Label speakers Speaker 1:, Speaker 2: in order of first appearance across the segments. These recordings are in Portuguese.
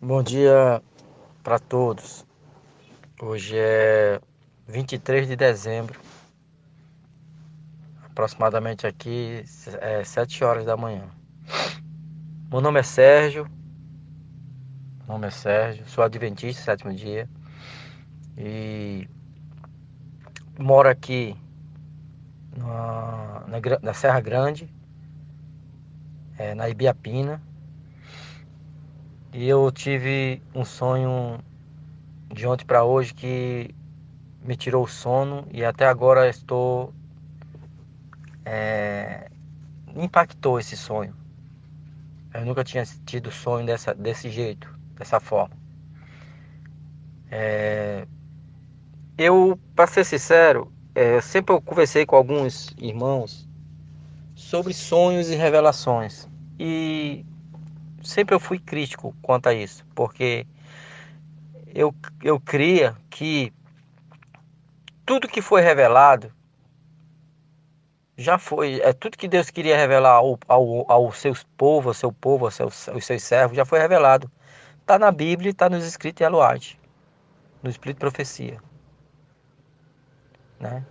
Speaker 1: Bom dia para todos. Hoje é 23 de dezembro, aproximadamente aqui 7 horas da manhã. Meu nome é Sérgio, sou adventista, sétimo dia, e moro aqui na Serra Grande, na Ibiapina, e eu tive um sonho de ontem para hoje que me tirou o sono e até agora me impactou esse sonho. Eu nunca tinha tido sonho desse jeito, dessa forma. Para ser sincero, sempre eu conversei com alguns irmãos sobre sonhos e revelações. E sempre eu fui crítico quanto a isso, porque eu, eu cria que tudo que foi revelado já foi, tudo que Deus queria revelar ao seus povo, ao seu povo, aos seus servos, já foi revelado. Está na Bíblia e está nos escritos em Eloate, no Espírito de Profecia, né?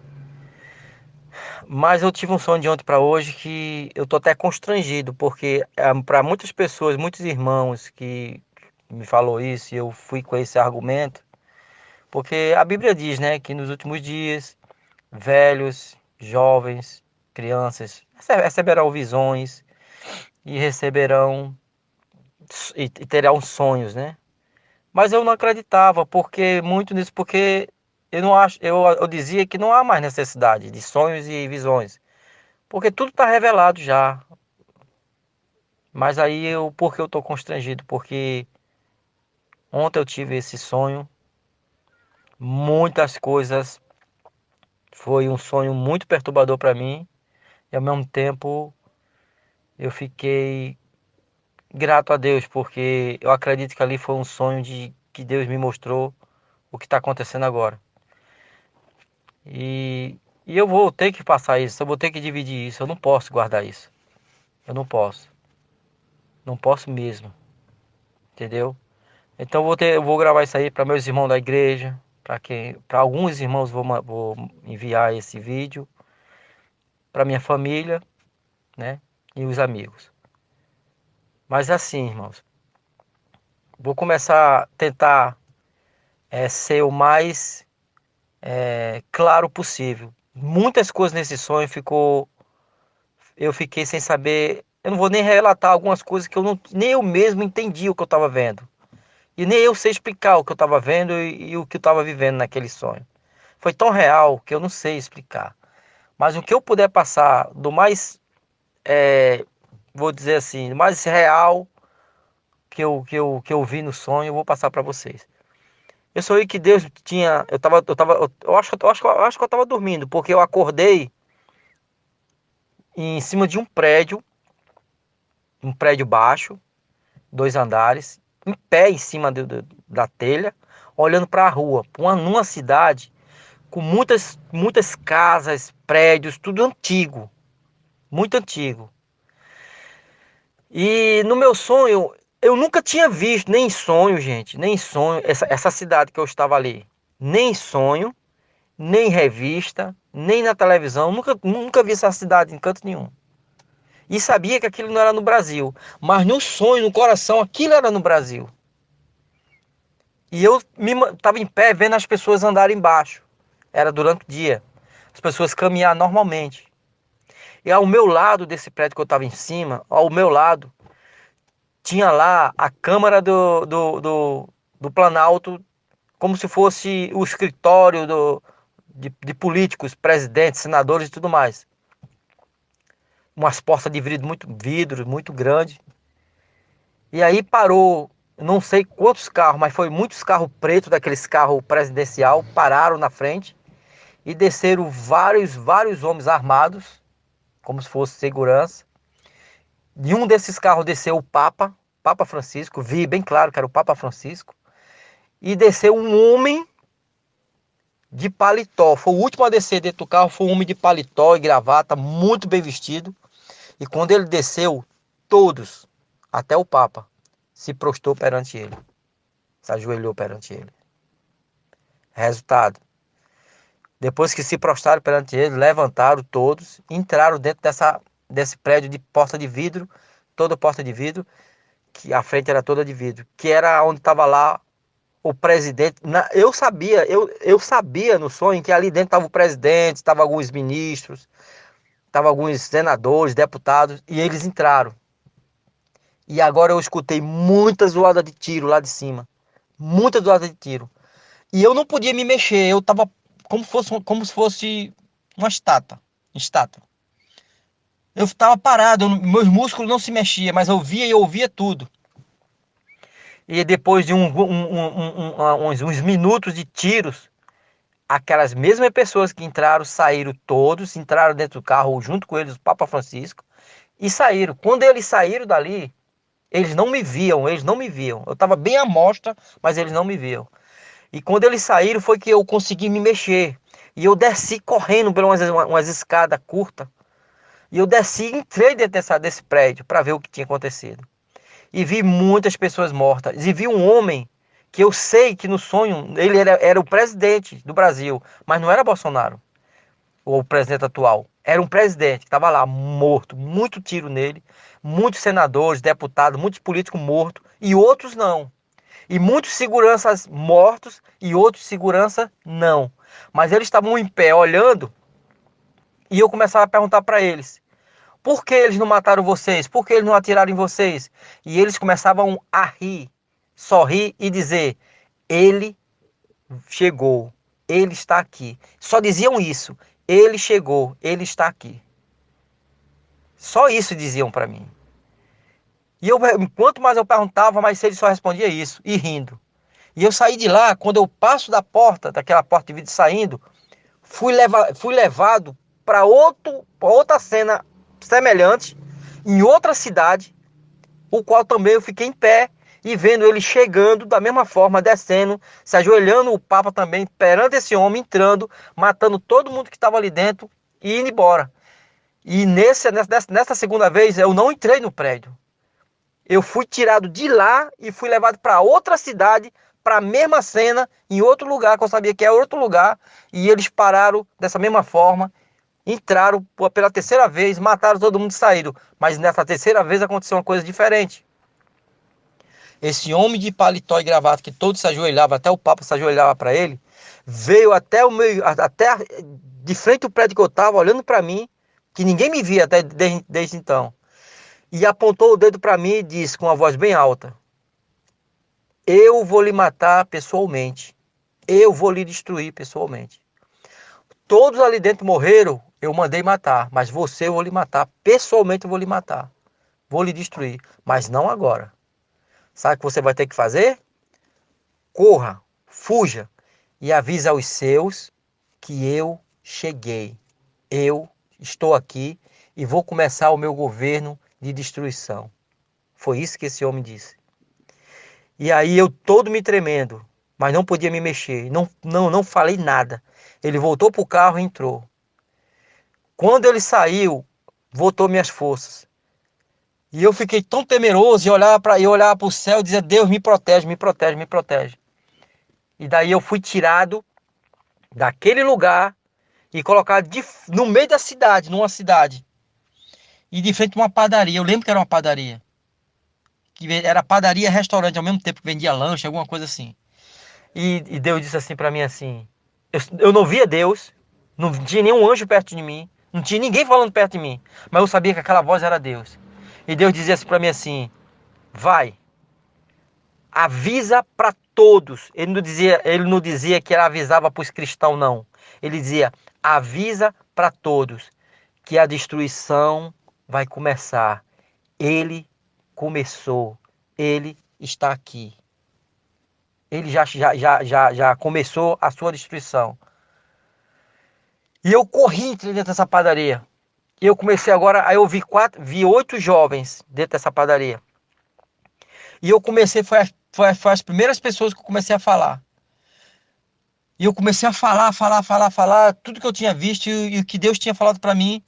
Speaker 1: Mas eu tive um sonho de ontem para hoje que eu tô até constrangido, porque para muitas pessoas, muitos irmãos que me falou isso, e eu fui com esse argumento, porque a Bíblia diz, né, que nos últimos dias, velhos, jovens, crianças receberão visões e e terão sonhos, né? Mas eu não acreditava, porque muito nisso, porque eu não acho, eu dizia que não há mais necessidade de sonhos e visões. Porque tudo está revelado já. Mas aí por que eu estou constrangido? Porque ontem eu tive esse sonho, muitas coisas, foi um sonho muito perturbador para mim, e ao mesmo tempo eu fiquei grato a Deus, porque eu acredito que ali foi um sonho de que Deus me mostrou o que está acontecendo agora. E eu vou ter que passar isso, eu vou ter que dividir isso, eu não posso guardar isso. Eu não posso. Não posso mesmo, entendeu? Então eu vou gravar isso aí para meus irmãos da igreja, para alguns irmãos vou enviar esse vídeo, para minha família, né, e os amigos. Mas assim, irmãos, vou começar a tentar ser o mais claro possível. Muitas coisas nesse sonho eu fiquei sem saber. Eu não vou nem relatar algumas coisas que nem eu mesmo entendi o que eu estava vendo. E nem eu sei explicar o que eu estava vendo e o que eu estava vivendo naquele sonho. Foi tão real que eu não sei explicar. Mas o que eu puder passar do mais, vou dizer assim, do mais real que eu vi no sonho, eu vou passar para vocês. Eu sonhei que Deus tinha, eu acho que eu estava dormindo, porque eu acordei em cima de um prédio baixo, 2 andares, em pé em cima da telha, olhando para a rua, numa cidade com muitas casas, prédios, tudo antigo, muito antigo. E no meu sonho, eu nunca tinha visto, nem em sonho, gente, nem em sonho, essa cidade que eu estava ali. Nem em sonho, nem em revista, nem na televisão. Nunca vi essa cidade em canto nenhum. E sabia que aquilo não era no Brasil. Mas no sonho, no coração, aquilo era no Brasil. E eu estava em pé vendo as pessoas andarem embaixo. Era durante o dia. As pessoas caminhar normalmente. E ao meu lado desse prédio que eu estava em cima, ao meu lado, tinha lá a Câmara do Planalto, como se fosse o escritório de políticos, presidentes, senadores e tudo mais. Umas portas de vidro muito grande. E aí parou, não sei quantos carros, mas foi muitos carros pretos, daqueles carros presidencial, pararam na frente e desceram vários homens armados, como se fosse segurança. De um desses carros desceu o Papa Francisco, vi bem claro que era o Papa Francisco, e desceu um homem de paletó. Foi o último a descer dentro do carro, foi um homem de paletó e gravata, muito bem vestido. E quando ele desceu, todos, até o Papa, se prostrou perante ele. se ajoelhou perante ele. Resultado, depois que se prostraram perante ele, levantaram todos, entraram dentro desse prédio de porta de vidro, toda porta de vidro, que a frente era toda de vidro, que era onde estava lá o presidente. Eu sabia no sonho que ali dentro estava o presidente, estava alguns ministros, estava alguns senadores, deputados, e eles entraram. E agora eu escutei muita zoada de tiro lá de cima, muita zoada de tiro. E eu não podia me mexer, eu estava como se fosse uma estátua. Eu estava parado, meus músculos não se mexiam, mas eu via e ouvia tudo. E depois de uns minutos de tiros, aquelas mesmas pessoas que entraram, saíram todos, entraram dentro do carro junto com eles, o Papa Francisco, e saíram. Quando eles saíram dali, eles não me viam. Eu estava bem à mostra, mas eles não me viam. E quando eles saíram foi que eu consegui me mexer. E eu desci correndo por umas escadas curtas. E eu desci e entrei dentro desse prédio para ver o que tinha acontecido. E vi muitas pessoas mortas. E vi um homem que eu sei que no sonho ele era o presidente do Brasil, mas não era Bolsonaro, o presidente atual. Era um presidente que estava lá morto, muito tiro nele, muitos senadores, deputados, muitos políticos mortos e outros não. E muitos seguranças mortos e outros segurança não. Mas eles estavam em pé olhando e eu começava a perguntar para eles: por que eles não mataram vocês? Por que eles não atiraram em vocês? E eles começavam a rir, sorrir e dizer: ele chegou, ele está aqui. Só diziam isso: ele chegou, ele está aqui. Só isso diziam para mim. E quanto mais eu perguntava, mais ele só respondia isso, e rindo. E eu saí de lá, quando eu passo daquela porta de vidro saindo, fui levado para outra cena semelhante, em outra cidade, o qual também eu fiquei em pé e vendo ele chegando da mesma forma, descendo, se ajoelhando o Papa também, perante esse homem, entrando, matando todo mundo que estava ali dentro e indo embora. E nessa segunda vez eu não entrei no prédio. Eu fui tirado de lá e fui levado para outra cidade, para a mesma cena, em outro lugar, que eu sabia que era outro lugar, e eles pararam dessa mesma forma, entraram pela terceira vez, mataram todo mundo e saíram. Mas nessa terceira vez aconteceu uma coisa diferente. Esse homem de paletó e gravata, que todos se ajoelhavam, até o Papa se ajoelhava para ele, veio até de frente ao prédio que eu estava, olhando para mim, que ninguém me via até desde então. E apontou o dedo para mim e disse com uma voz bem alta: eu vou lhe matar pessoalmente. Eu vou lhe destruir pessoalmente. Todos ali dentro morreram, eu mandei matar. Mas você eu vou lhe matar. Pessoalmente eu vou lhe matar. Vou lhe destruir. Mas não agora. Sabe o que você vai ter que fazer? Corra, fuja e avise aos seus que eu cheguei. Eu estou aqui e vou começar o meu governo de destruição. Foi isso que esse homem disse. E aí eu todo me tremendo, mas não podia me mexer. Não falei nada. Ele voltou para o carro e entrou. Quando ele saiu, voltou minhas forças. E eu fiquei tão temeroso e olhava para o céu e dizia: Deus, me protege, me protege, me protege. E daí eu fui tirado daquele lugar e colocado no meio da cidade, numa cidade. E de frente a uma padaria. Eu lembro que era uma padaria. Que era padaria e restaurante ao mesmo tempo, que vendia lanche, alguma coisa assim. E Deus disse assim para mim assim: eu não via Deus, não tinha nenhum anjo perto de mim, não tinha ninguém falando perto de mim, mas eu sabia que aquela voz era Deus. E Deus dizia assim para mim assim: vai, avisa para todos. Ele não dizia que ele avisava para os cristãos, não. Ele dizia: avisa para todos que a destruição vai começar. Ele começou, ele está aqui. Ele já começou a sua destruição. E eu corri dentro dessa padaria. E eu comecei agora, aí eu vi 8 jovens dentro dessa padaria. E eu comecei, foi as primeiras pessoas que eu comecei a falar. E eu comecei a falar, tudo que eu tinha visto e o que Deus tinha falado para mim.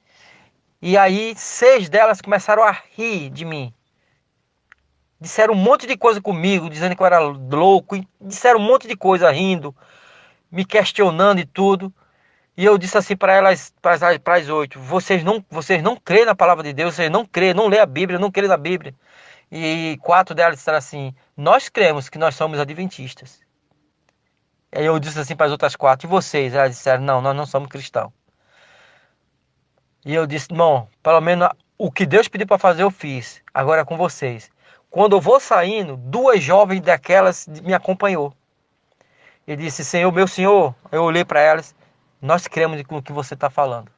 Speaker 1: E aí 6 delas começaram a rir de mim. disseram um monte de coisa comigo, dizendo que eu era louco, e disseram um monte de coisa rindo, me questionando e tudo. E eu disse assim para elas, para as 8, vocês não crêem na palavra de Deus, vocês não crêem, não lê a Bíblia, não crêem na Bíblia. E 4 delas disseram assim, nós cremos que nós somos adventistas. Aí eu disse assim para as outras 4, e vocês? Elas disseram, não, nós não somos cristãos. E eu disse, bom, pelo menos o que Deus pediu para fazer eu fiz, agora é com vocês. Quando eu vou saindo, 2 jovens daquelas me acompanhou. E disse, Senhor, meu Senhor, eu olhei para elas, nós cremos no que você está falando.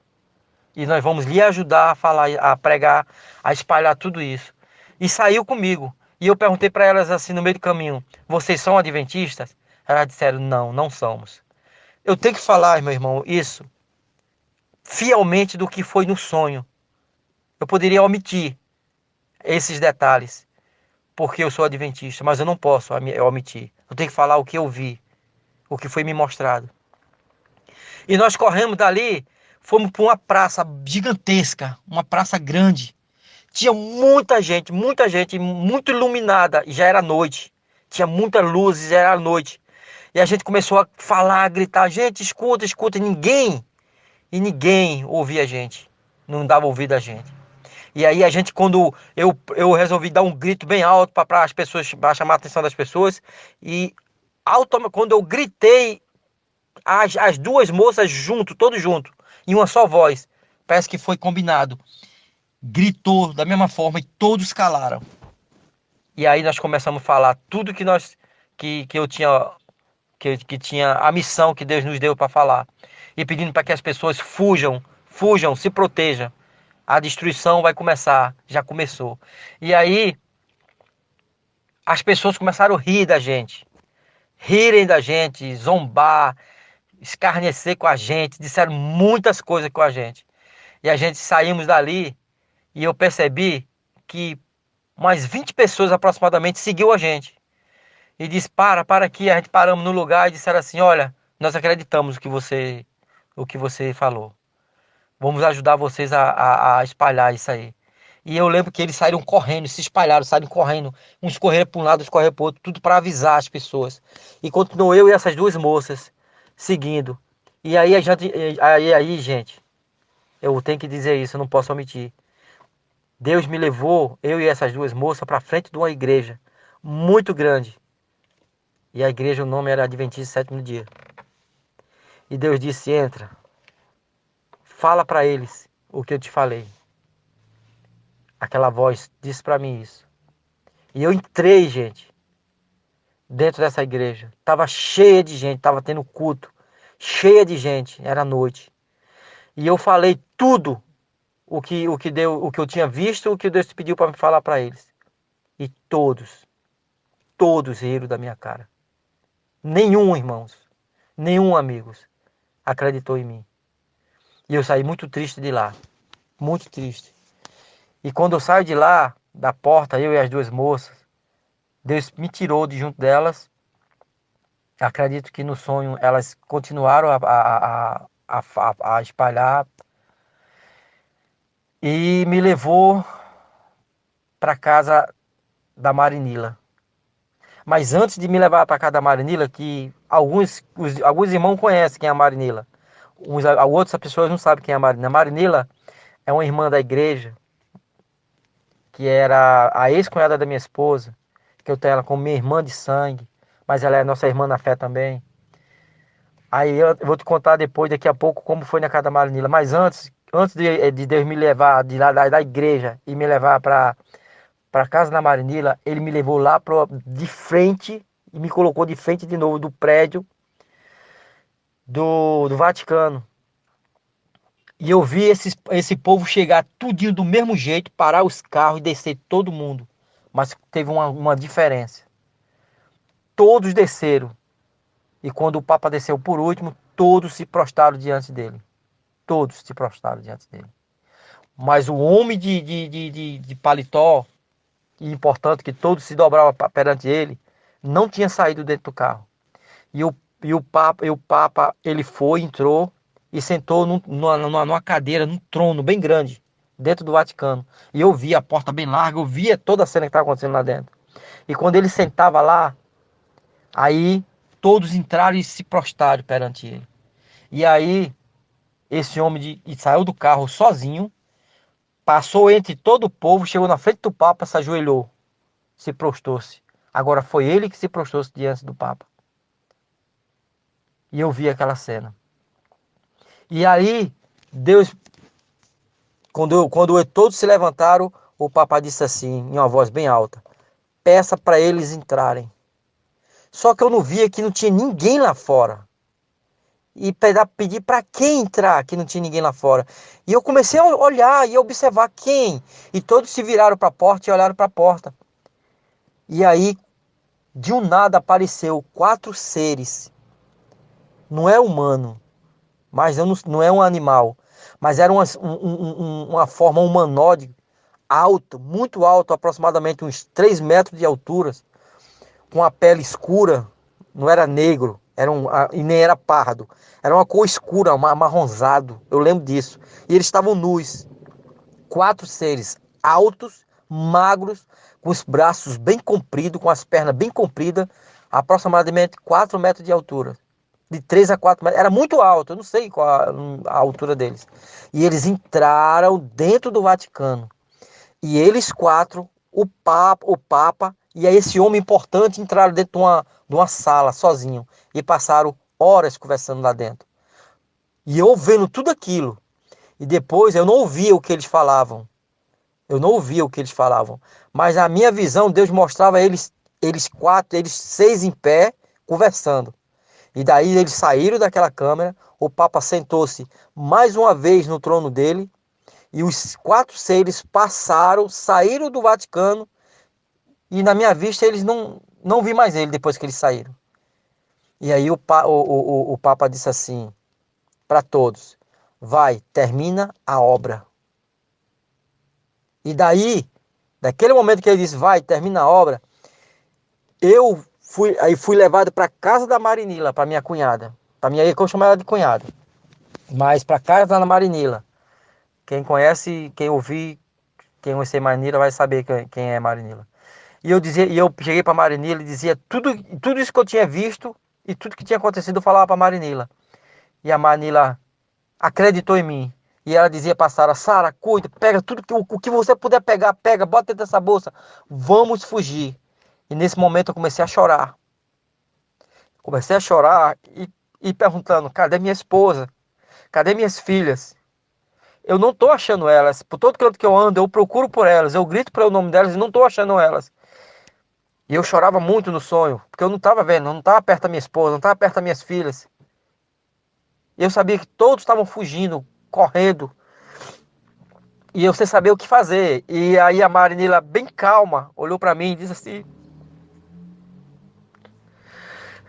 Speaker 1: E nós vamos lhe ajudar a falar, a pregar, a espalhar tudo isso. E saiu comigo. E eu perguntei para elas assim no meio do caminho, vocês são adventistas? Elas disseram, não, não somos. Eu tenho que falar, meu irmão, isso fielmente do que foi no sonho. Eu poderia omitir esses detalhes, porque eu sou adventista, mas eu não posso omitir. Eu tenho que falar o que eu vi, o que foi me mostrado. E nós corremos dali, fomos para uma praça gigantesca, uma praça grande. Tinha muita gente, muito iluminada, e já era noite. Tinha muitas luzes, já era noite. E a gente começou a falar, a gritar, gente, escuta, escuta, e ninguém ouvia a gente, não dava ouvido a gente. E aí a gente, quando eu resolvi dar um grito bem alto para as pessoas, para chamar a atenção das pessoas, e quando eu gritei, as 2 moças junto, todos juntos, em uma só voz, parece que foi combinado, gritou da mesma forma e todos calaram. E aí nós começamos a falar tudo que eu tinha, que tinha a missão que Deus nos deu para falar. E pedindo para que as pessoas fujam, se protejam. A destruição vai começar, já começou. E aí as pessoas começaram a rir da gente. Rirem da gente, zombar, escarnecer com a gente, disseram muitas coisas com a gente. E a gente saímos dali e eu percebi que umas 20 pessoas aproximadamente seguiu a gente. E disse, para aqui. A gente paramos no lugar e disseram assim, olha, nós acreditamos o que você falou. Vamos ajudar vocês a espalhar isso aí. E eu lembro que eles saíram correndo, se espalharam, saíram correndo. Uns correram para um lado, outros correram para o outro, tudo para avisar as pessoas. E continuou eu e essas 2 moças seguindo. E aí, gente, eu tenho que dizer isso, eu não posso omitir. Deus me levou, eu e essas 2 moças, para frente de uma igreja muito grande. E a igreja, o nome era Adventista Sétimo Dia. E Deus disse, entra, fala para eles o que eu te falei. Aquela voz disse para mim isso. E eu entrei, gente, dentro dessa igreja. Tava cheia de gente, tava tendo culto. Cheia de gente, era noite. E eu falei tudo o que eu tinha visto, o que Deus pediu para me falar para eles. E todos riram da minha cara. Nenhum, irmãos, nenhum, amigos, acreditou em mim. E eu saí muito triste de lá, muito triste. E quando eu saio de lá, da porta, eu e as 2 moças, Deus me tirou de junto delas. Acredito que no sonho elas continuaram a espalhar. E me levou para casa da Marinila. Mas antes de me levar para casa da Marinila, que alguns irmãos conhecem quem é a Marinila. Outras pessoas não sabem quem é a Marinila. A Marinila é uma irmã da igreja, que era a ex-cunhada da minha esposa, que eu tenho ela como minha irmã de sangue, mas ela é nossa irmã na fé também. Aí eu vou te contar depois, daqui a pouco, como foi na casa da Marinila. Mas antes de Deus me levar de lá da igreja e me levar para casa da Marinila, ele me levou lá de frente e me colocou de frente de novo do prédio do Vaticano. E eu vi esse povo chegar tudinho do mesmo jeito, parar os carros e descer todo mundo. Mas teve uma diferença. Todos desceram. E quando o Papa desceu por último, todos se prostraram diante dele. Todos se prostraram diante dele. Mas o homem de paletó, e importante que todos se dobravam perante ele, não tinha saído dentro do carro. E o Papa, ele entrou e sentou numa cadeira, num trono bem grande, dentro do Vaticano. E eu via a porta bem larga, eu via toda a cena que estava acontecendo lá dentro. E quando ele sentava lá, aí todos entraram e se prostraram perante ele. E aí esse homem saiu do carro sozinho, passou entre todo o povo, chegou na frente do Papa, se ajoelhou, se prostrou-se. Agora foi ele que se prostrou-se diante do Papa. E eu vi aquela cena. E aí, Deus, quando todos se levantaram, o Papa disse assim, em uma voz bem alta: peça para eles entrarem. Só que eu não via que não tinha ninguém lá fora. E pedir para quem entrar, que não tinha ninguém lá fora. E eu comecei a olhar e a observar quem. E todos se viraram para a porta e olharam para a porta. E aí, de um nada, apareceu 4 seres. Não é humano, mas não é um animal. Mas era uma forma humanoide, alto, muito alto, aproximadamente uns 3 metros de altura, com a pele escura, não era negro, e nem era pardo, era uma cor escura, amarronzado, eu lembro disso. E eles estavam nus, 4 seres altos, magros, com os braços bem compridos, com as pernas bem compridas, aproximadamente 4 metros de altura. De 3 a 4 metros, era muito alto, eu não sei qual a altura deles. E eles entraram dentro do Vaticano. E eles 4, o Papa e aí esse homem importante entraram dentro de uma sala sozinho e passaram horas conversando lá dentro. E eu vendo tudo aquilo. E depois eu não ouvia o que eles falavam. Eu não ouvia o que eles falavam. Mas a minha visão, Deus mostrava eles 4, eles 6 em pé, conversando. E daí eles saíram daquela câmera, o Papa sentou-se mais uma vez no trono dele, e os 4 seres passaram, saíram do Vaticano, e na minha vista eles não vi mais ele depois que eles saíram. E aí o Papa disse assim para todos: vai, termina a obra. E daí, daquele momento que ele disse, vai, termina a obra, eu fui levado para casa da Marinila, para minha cunhada. Para minha, que eu chamo ela de cunhada. Mas para casa da Marinila. Quem conhece, quem ouvir, quem conhecer Marinila vai saber quem é Marinila. E eu cheguei para Marinila e dizia tudo isso que eu tinha visto e tudo que tinha acontecido, eu falava para Marinila. E a Marinila acreditou em mim. E ela dizia para Sara: Sara, cuida, pega tudo o que você puder pegar, pega, bota dentro dessa bolsa. Vamos fugir. E nesse momento eu comecei a chorar. Comecei a chorar e perguntando: cadê minha esposa? Cadê minhas filhas? Eu não estou achando elas. Por todo canto que eu ando, eu procuro por elas. Eu grito pelo nome delas e não estou achando elas. E eu chorava muito no sonho, porque eu não estava vendo, não estava perto da minha esposa, não estava perto das minhas filhas. E eu sabia que todos estavam fugindo, correndo. E eu sem saber o que fazer. E aí a Marinila, bem calma, olhou para mim e disse assim: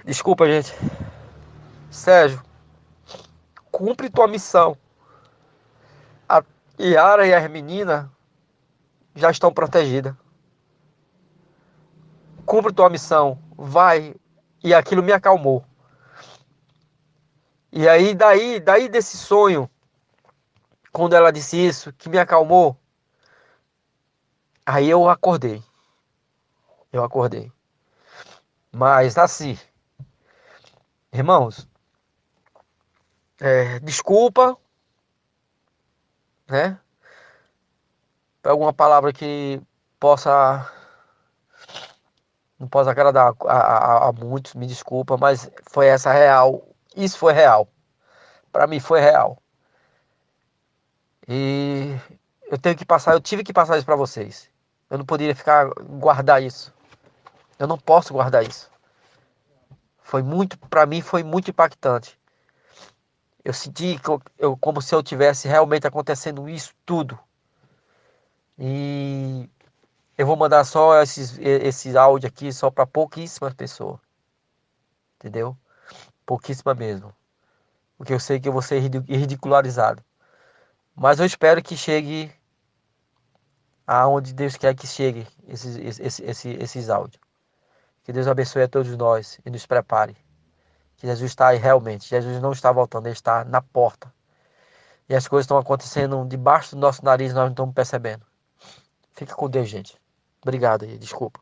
Speaker 1: desculpa, gente. Sérgio, cumpre tua missão. A Yara e as meninas já estão protegidas. Cumpre tua missão, vai. E aquilo me acalmou. E aí, daí desse sonho, quando ela disse isso, que me acalmou, aí eu acordei. Eu acordei. Mas assim, irmãos, desculpa, né? Por alguma palavra que possa, não possa agradar a muitos, me desculpa, mas foi essa real. Isso foi real. Para mim foi real. E eu tive que passar isso para vocês. Eu não poderia guardar isso. Eu não posso guardar isso. Para mim foi muito impactante. Eu senti como se eu tivesse realmente acontecendo isso tudo. E eu vou mandar só esses áudios aqui só para pouquíssimas pessoas. Entendeu? Pouquíssima mesmo. Porque eu sei que eu vou ser ridicularizado. Mas eu espero que chegue aonde Deus quer que chegue esses áudios. Que Deus abençoe a todos nós e nos prepare. Que Jesus está aí realmente. Jesus não está voltando, ele está na porta. E as coisas estão acontecendo debaixo do nosso nariz, nós não estamos percebendo. Fica com Deus, gente. Obrigado aí, desculpa.